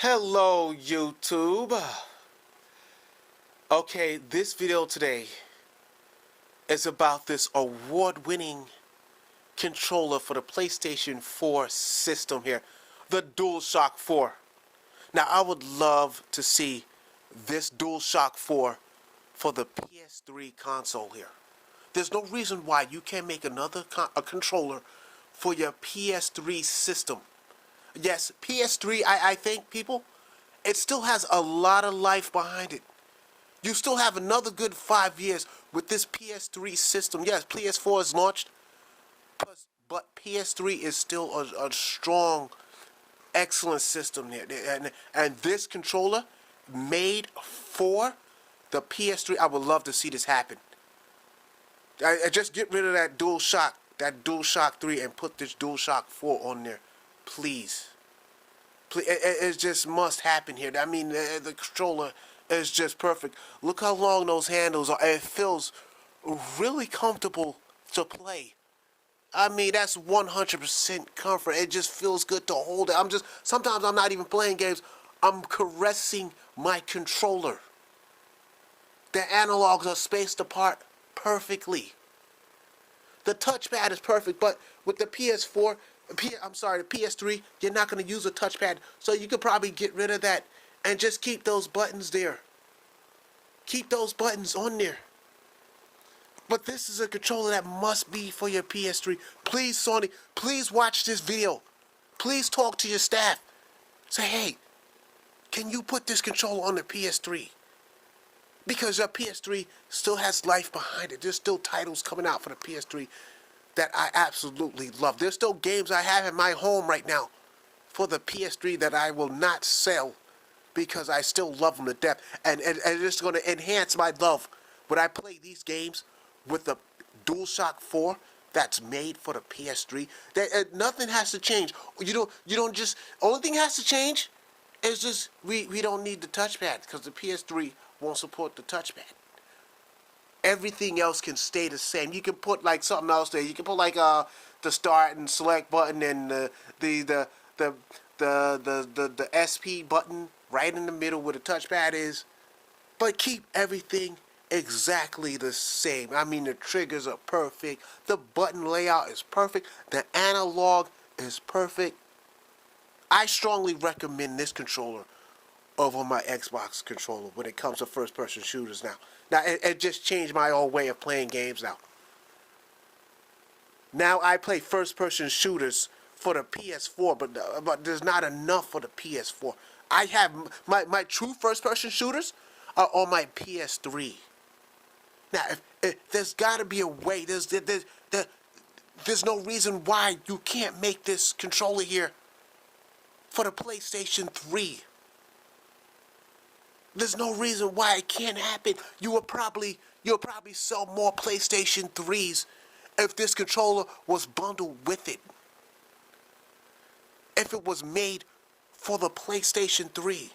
Hello YouTube. Okay, this video today is about this award-winning controller for the PlayStation 4 system here, the DualShock 4. Now I would love to see this DualShock 4 for the PS3 console here. There's no reason why you can't make another controller for your PS3 system. Yes, PS3, I think, people, it still has a lot of life behind it. You still have another good 5 years with this PS3 system. Yes, PS4 is launched, but PS3 is still a strong, excellent system there. And this controller made for the PS3, I would love to see this happen. I just get rid of that DualShock 3 and put this DualShock 4 on there. Please. It just must happen here. I mean, the controller is just perfect. Look how long those handles are. It feels really comfortable to play. I mean, that's 100% comfort. It just feels good to hold it. Sometimes I'm not even playing games. I'm caressing my controller. The analogs are spaced apart perfectly. The touchpad is perfect, but with the PS4, the PS3, you're not going to use a touchpad. So you could probably get rid of that and just keep those buttons there. Keep those buttons on there. But this is a controller that must be for your PS3. Please, Sony, please watch this video. Please talk to your staff. Say, hey, can you put this controller on the PS3? Because your PS3 still has life behind it. There's still titles coming out for the PS3 that I absolutely love. There's still games I have in my home right now for the PS3 that I will not sell because I still love them to death. And it's going to enhance my love when I play these games with the DualShock 4 that's made for the PS3. Nothing has to change. You don't just, only thing has to change is just we don't need the touchpad because the PS3 won't support the touchpad. Everything else can stay the same. You can put like something else there. You can put like the start and select button and the SP button right in the middle where the touchpad is. But keep everything exactly the same. I mean, the triggers are perfect. The button layout is perfect. The analog is perfect. I strongly recommend this controller over my Xbox controller when it comes to first-person shooters now. Now, it just changed my whole way of playing games now. Now I play first-person shooters for the PS4, but there's not enough for the PS4. I have my true first-person shooters are on my PS3. Now, if there's got to be a way. There's no reason why you can't make this controller here for the PlayStation 3. There's no reason why it can't happen. You'll probably sell more PlayStation 3s if this controller was bundled with it. If it was made for the PlayStation 3.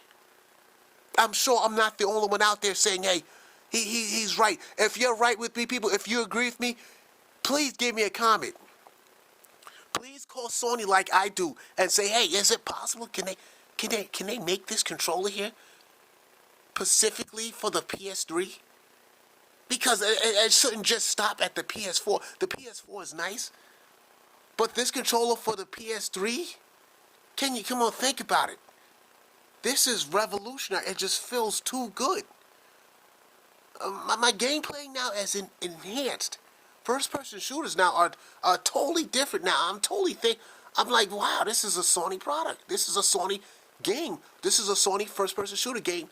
I'm sure I'm not the only one out there saying, hey, he's right. If you're right with me, people, if you agree with me, please give me a comment. Please call Sony like I do and say, hey, is it possible? Can they make this controller here specifically for the PS3? Because it shouldn't just stop at the PS4. The PS4 is nice, but this controller for the PS3, come on, think about it. This is revolutionary. It just feels too good. My gameplay now is enhanced. First-person shooters now are totally different now. I'm like, wow, this is a Sony product. This is a Sony game. This is a Sony first-person shooter game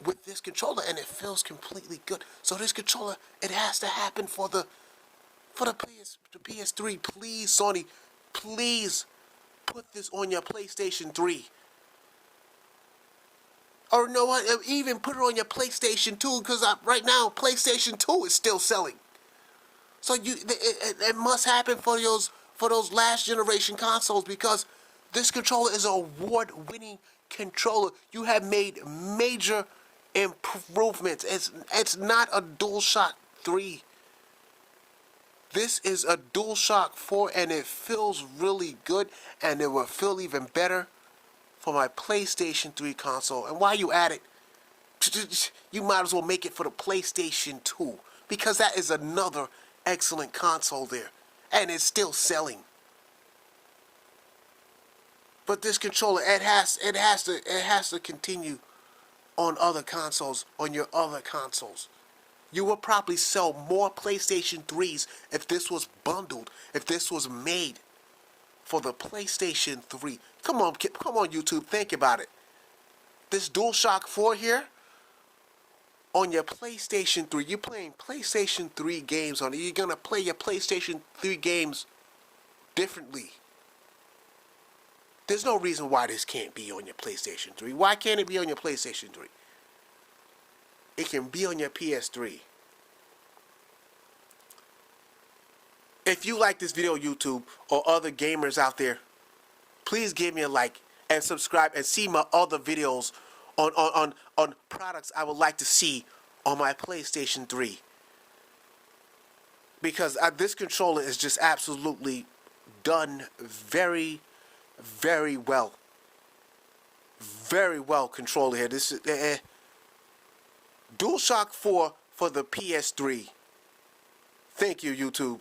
with this controller, and it feels completely good. So this controller, it has to happen for the PS3. Please, Sony, please put this on your PlayStation 3. Or you know what? Even put it on your PlayStation 2, because right now PlayStation 2 is still selling. So it must happen for those last generation consoles, because this controller is an award-winning controller. You have made major improvements. It's not a DualShock 3. This is a DualShock 4, and it feels really good, and it will feel even better for my PlayStation 3 console. And while you at it, you might as well make it for the PlayStation 2, because that is another excellent console there, and it's still selling. But this controller, it has to continue on other consoles, on your other consoles. You will probably sell more PlayStation 3s if this was bundled, if this was made for the PlayStation 3. Come on, YouTube, think about it. This DualShock 4 here, on your PlayStation 3, you're playing PlayStation 3 games on it. You're going to play your PlayStation 3 games differently. There's no reason why this can't be on your PlayStation 3. Why can't it be on your PlayStation 3? It can be on your PS3. If you like this video, YouTube, or other gamers out there, please give me a like and subscribe and see my other videos on products I would like to see on my PlayStation 3. Because this controller is just absolutely done very, very well. Very well controlled here. This is DualShock 4 for the PS3. Thank you, YouTube.